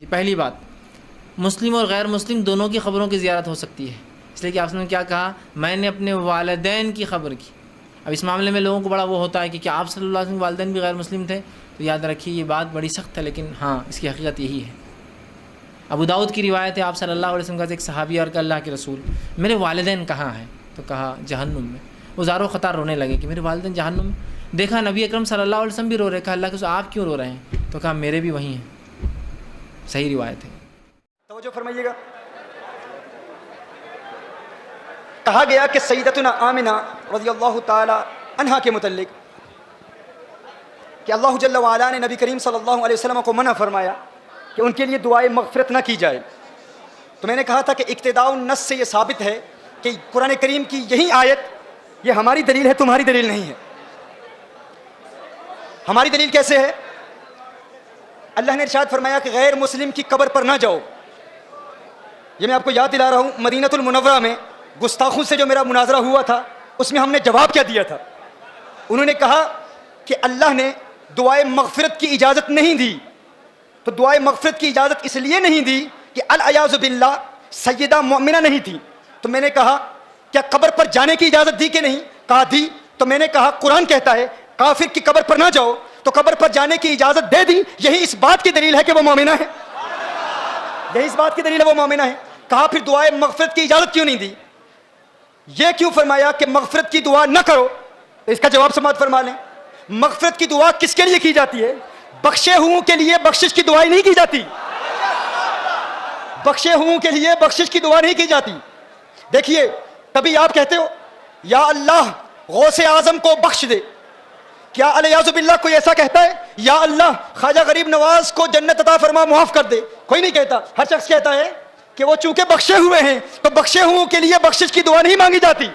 پہلی بات، مسلم اور غیر مسلم دونوں کی خبروں کی زیارت ہو سکتی ہے، اس لیے کہ آپ نے کیا کہا، میں نے اپنے والدین کی خبر کی۔ اب اس معاملے میں لوگوں کو بڑا وہ ہوتا ہے کہ کیا آپ صلی اللہ علیہ وسلم کے والدین بھی غیر مسلم تھے؟ تو یاد رکھیے یہ بات بڑی سخت ہے، لیکن ہاں اس کی حقیقت یہی ہے۔ ابو داؤد کی روایت ہے، آپ صلی اللہ علیہ وسلم کا ایک صحابی اور کہ اللہ کے رسول میرے والدین کہاں ہیں؟ تو کہا جہنم میں۔ وہ زار و خطار رونے لگے کہ میرے والدین جہنم میں۔ دیکھا نبی اکرم صلی اللہ علیہ وسلم بھی رو رہے، کہا اللہ کے رسول آپ کیوں رو رہے ہیں؟ تو کہا میرے بھی وہی ہیں۔ صحیح روایت ہے۔ توجہ فرمائیے گا، کہا گیا کہ سیدتنا آمنہ رضی اللہ تعالی عنہا کے متعلق کہ اللہ جل وعلا نے نبی کریم صلی اللہ علیہ وسلم کو منع فرمایا کہ ان کے لیے دعائے مغفرت نہ کی جائے۔ تو میں نے کہا تھا کہ اقتداء النص سے یہ ثابت ہے کہ قرآن کریم کی یہی آیت یہ ہماری دلیل ہے، تمہاری دلیل نہیں ہے۔ ہماری دلیل کیسے ہے؟ اللہ نے ارشاد فرمایا کہ غیر مسلم کی قبر پر نہ جاؤ۔ یہ میں آپ کو یاد دلا رہا ہوں، مدینہ المنورہ میں گستاخوں سے جو میرا مناظرہ ہوا تھا اس میں ہم نے جواب کیا دیا تھا؟ انہوں نے کہا کہ اللہ نے دعائے مغفرت کی اجازت نہیں دی۔ تو دعائے مغفرت کی اجازت اس لیے نہیں دی کہ العیاذ باللہ سیدہ مؤمنہ نہیں تھی۔ تو میں نے کہا کیا قبر پر جانے کی اجازت دی کہ نہیں؟ کہا دی۔ تو میں نے کہا قرآن کہتا ہے کافر کی قبر پر نہ جاؤ، تو قبر پر جانے کی اجازت دے دی، یہی اس بات کی دلیل ہے کہ وہ مومنہ ہے، یہی اس بات کی دلیل ہے وہ مومنہ ہے۔ کہا پھر دعائے مغفرت کی اجازت کیوں نہیں دی؟ یہ کیوں فرمایا کہ مغفرت کی دعا نہ کرو؟ اس کا جواب سماعت فرما لیں۔ مغفرت کی دعا کس کے لیے کی جاتی ہے؟ بخشے ہوں کے لیے بخشش کی دعائیں نہیں کی جاتی، بخشے ہوں کے لیے بخشش کی دعا نہیں کی جاتی۔ دیکھیے کبھی آپ کہتے ہو یا اللہ غوث اعظم کو بخش دے، کیا الیاذ باللہ کوئی ایسا کہتا ہے یا اللہ خواجہ غریب نواز کو جنت عطا فرما معاف کر دے؟ کوئی نہیں کہتا۔ ہر شخص کہتا ہے کہ وہ چونکہ بخشے ہوئے ہیں تو بخشے ہوں کے لیے بخشش کی دعا نہیں مانگی جاتی۔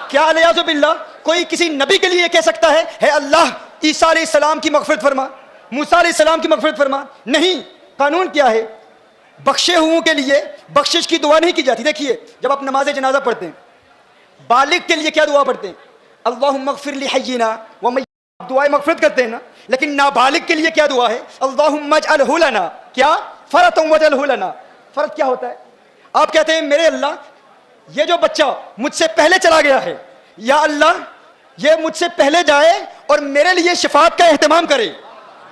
کیا الیاذ باللہ کوئی کسی نبی کے لیے کہہ سکتا ہے اے اللہ عیسیٰ علیہ السلام کی مغفرت فرما، موسیٰ علیہ السلام کی مغفرت فرما؟ نہیں۔ قانون کیا ہے؟ بخشے ہوں کے لیے بخشش کی دعا نہیں کی جاتی۔ دیکھیے جب آپ نماز جنازہ پڑھتے ہیں، بالغ کے لیے کیا دعا پڑھتے ہیں؟ اللہم اغفر لحینا ومیتنا، دعائے مغفرت کرتے ہیں نا۔ لیکن نابالغ کے لیہ کیا دعا ہے؟ اللہم اجعلہ لنا، کیا فرۃ واجعلہ لنا۔ فرض کیا ہوتا ہے؟ آپ کہتے ہیں میرے اللہ یہ جو بچہ مجھ سے پہلے چلا گیا ہے، یا اللہ یہ مجھ سے پہلے جائے اور میرے لیے شفاعت کا اہتمام کرے۔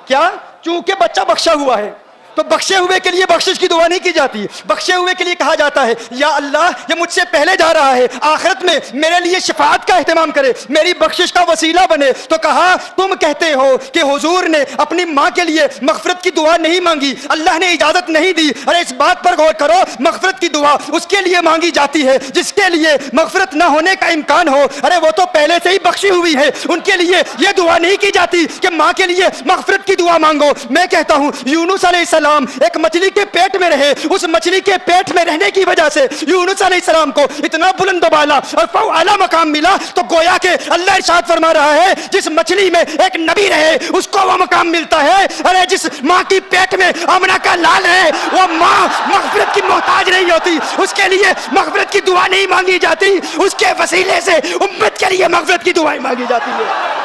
کیا؟ چونکہ بچہ بخشا ہوا ہے تو بخشے ہوئے کے لیے بخشش کی دعا نہیں کی جاتی، بخشے ہوئے کے لیے کہا جاتا ہے یا اللہ یہ مجھ سے پہلے جا رہا ہے، آخرت میں میرے لیے شفاعت کا اہتمام کرے، میری بخشش کا وسیلہ بنے۔ تو کہا تم کہتے ہو کہ حضور نے اپنی ماں کے لیے مغفرت کی دعا نہیں مانگی، اللہ نے اجازت نہیں دی۔ ارے اس بات پر غور کرو، مغفرت کی دعا اس کے لیے مانگی جاتی ہے جس کے لیے مغفرت نہ ہونے کا امکان ہو۔ ارے وہ تو پہلے سے ہی بخشی ہوئی ہے، ان کے لیے یہ دعا نہیں کی جاتی کہ ماں کے لیے مغفرت کی دعا مانگو۔ میں کہتا ہوں یونس علیہ السلام ایک مچھلی کے پیٹ میں رہے، اس مچھلی کے پیٹ میں رہنے کی وجہ سے یونس علیہ السلام کو اتنا بلند و بالا اور اعلیٰ مقام ملا۔ تو گویا کہ اللہ ارشاد فرما رہا ہے جس مچھلی میں ایک نبی رہے اس کو وہ مقام ملتا ہے۔ ارے جس ماں کی پیٹ میں آمنہ کا لال ہے وہ ماں مغفرت کی محتاج نہیں ہوتی، اس کے لیے مغفرت کی دعا نہیں مانگی جاتی، اس کے وسیلے سے امت کے لیے مغفرت کی دعائیں مانگی جاتی ہے۔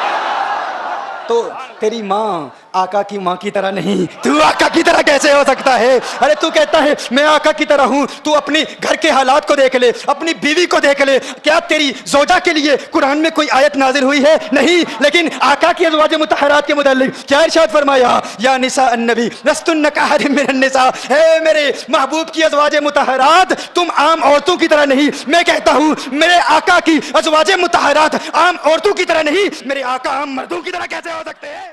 تو تیری ماں آقا کی ماں کی طرح نہیں، تو آقا کی طرح کیسے ہو سکتا ہے؟ ارے تو کہتا ہے میں آقا کی طرح ہوں، تو اپنی گھر کے حالات کو دیکھ لے، اپنی بیوی کو دیکھ لے۔ کیا تیری زوجہ کے لیے قرآن میں کوئی آیت نازل ہوئی ہے؟ نہیں۔ لیکن آقا کی ازواج مطہرات کے متعلق کیا ارشاد فرمایا؟ یا نساء النبی لستن کاحد من النساء، اے میرے محبوب کی ازواج مطہرات تم عام عورتوں کی طرح نہیں۔ میں کہتا ہوں میرے آقا کی ازواج مطہرات عام عورتوں کی طرح نہیں، میرے آقا عام مردوں کی طرح کیسے ہو سکتے ہیں؟